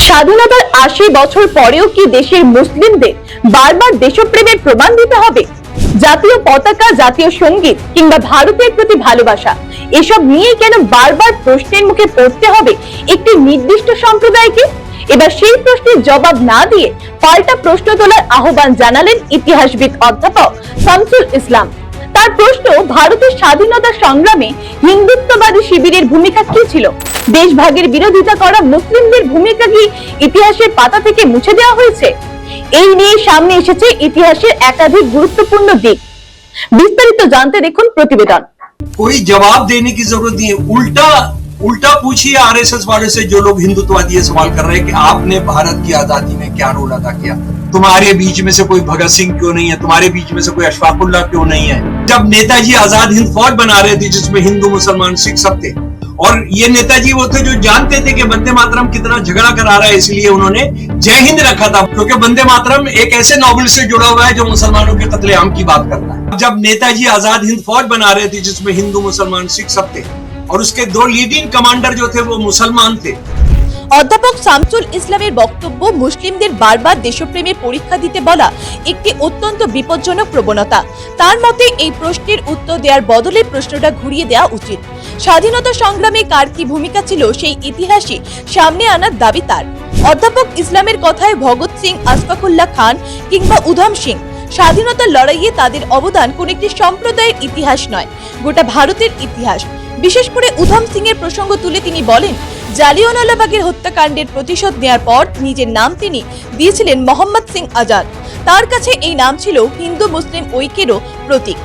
স্বাধীনতার ৮০ বছর পরেও কি দেশের মুসলিমদের বারবার দেশপ্রেমের প্রমাণ দিতে হবে? জাতীয় পতাকা, জাতীয় সঙ্গীত কিংবা ভারতের প্রতি ভালোবাসা এসব নিয়ে কেন বারবার প্রশ্নের মুখে পড়তে হবে একটি নির্দিষ্ট সম্প্রদায়কে? এবার সেই প্রশ্নের জবাব না দিয়ে পাল্টা প্রশ্ন তোলার আহ্বান জানালেন ইতিহাসবিদ অধ্যাপক শামসুল ইসলাম। তার প্রশ্ন, ভারতের স্বাধীনতা সংগ্রামে হিন্দুত্ববাদী শিবিরের ভূমিকা কি ছিল? দেশভাগের বিরোধিতা করা মুসলিমদের ভূমিকা কি ইতিহাসের পাতা থেকে মুছে দেওয়া হয়েছে? এই নিয়ে সামনে এসেছে ইতিহাসের একাধিক গুরুত্বপূর্ণ দিক। বিস্তারিত জানতে দেখুন প্রতিবেদন। कोई जवाब देने की जरूरत नहीं है, उल्टा पूछिए आरएसएस वाले से जो लोग हिंदुत्ववादी सवाल कर रहे हैं कि आपने भारत की आजादी में क्या रोल अदा किया। तुम्हारे बीच में से कोई भगत सिंह क्यों नहीं है, तुम्हारे बीच में से कोई अशफाकुल्लाह क्यों नहीं है? जब नेताजी आजाद हिंद फौज बना रहे थे जिसमें हिंदू मुसलमान सिख सब थे, और ये नेताजी वो थे जो जानते थे कि वंदे मातरम कितना झगड़ा करा रहा है, इसलिए उन्होंने जय हिंद रखा था, क्योंकि वंदे मातरम एक ऐसे नॉवल से जुड़ा हुआ है जो मुसलमानों के कत्लेआम की बात करता है। जब नेताजी आजाद हिंद फौज बना रहे थे जिसमें हिंदू मुसलमान सिख सब थे, और उसके दो लीडिंग कमांडर जो थे वो मुसलमान थे। অধ্যাপক শামসুল ইসলামের বক্তব্য, মুসলিমদের বারবার দেশপ্রেমের পরীক্ষা দিতে বলা একটি অত্যন্ত বিপজ্জনক প্রবণতা। তার মতে এই প্রশ্নের উত্তর দেওয়ার বদলে প্রশ্নটা ঘুরিয়ে দেওয়া উচিত। স্বাধীনতা সংগ্রামে কার কি ভূমিকা ছিল সেই ইতিহাসই সামনে আনার দাবি তার। অধ্যাপক ইসলামের কথায় ভগৎ সিং, আশফাকুল্লাহ খান কিংবা উধম সিং স্বাধীনতার লড়াইয়ে তাদের অবদান কোন একটি সম্প্রদায়ের ইতিহাস নয়, গোটা ভারতের ইতিহাস। বিশেষ করে উধম সিং এর প্রসঙ্গ তুলে তিনি বলেন, জালিয়ানওয়ালাবাগের হত্যাকাণ্ডের প্রতিশোধ নেওয়ার পর নিজের নাম তিনি দিয়েছিলেন মোহাম্মদ সিং আজাদ। তার কাছে এই নাম ছিল হিন্দু মুসলিম ঐক্যেরও প্রতীক।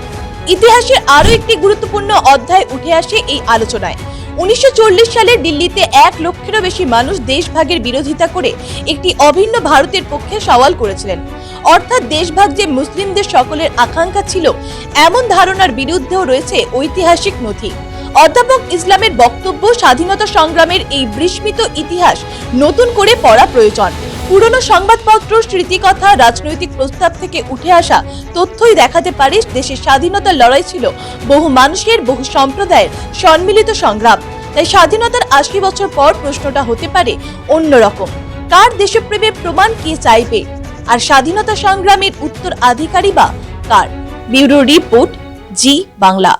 ইতিহাসের আরো একটি গুরুত্বপূর্ণ অধ্যায় উঠে আসে এই আলোচনায়। 1940 সালে দিল্লিতে 1 লক্ষেরও বেশি মানুষ দেশভাগের বিরোধিতা করে একটি অভিন্ন ভারতের পক্ষে সওয়াল করেছিলেন। অর্থাৎ দেশভাগ যে মুসলিমদের সকলের আকাঙ্ক্ষা ছিল, এমন ধারণার বিরুদ্ধেও রয়েছে ঐতিহাসিক নথি। অধ্যাপক ইসলামের বক্তব্য, স্বাধীনতা সংগ্রামের এই বিস্মৃত ইতিহাস নতুন করে পড়া প্রয়োজন। পুরনো সংবাদপত্র, স্মৃতিকথা, রাজনৈতিক প্রস্তাব থেকে উঠে আসা তথ্যই দেখাতে পারে দেশের স্বাধীনতার লড়াই ছিল বহু মানুষের, বহু সম্প্রদায়ের সম্মিলিত সংগ্রাম। তাই স্বাধীনতার ৮০ বছর পর প্রশ্নটা হতে পারে অন্যরকম। কার দেশপ্রেমের প্রমাণ কে চাইবে, আর স্বাধীনতা সংগ্রামের উত্তরাধিকারী বা কার? ব্যুরো রিপোর্ট, জি বাংলা।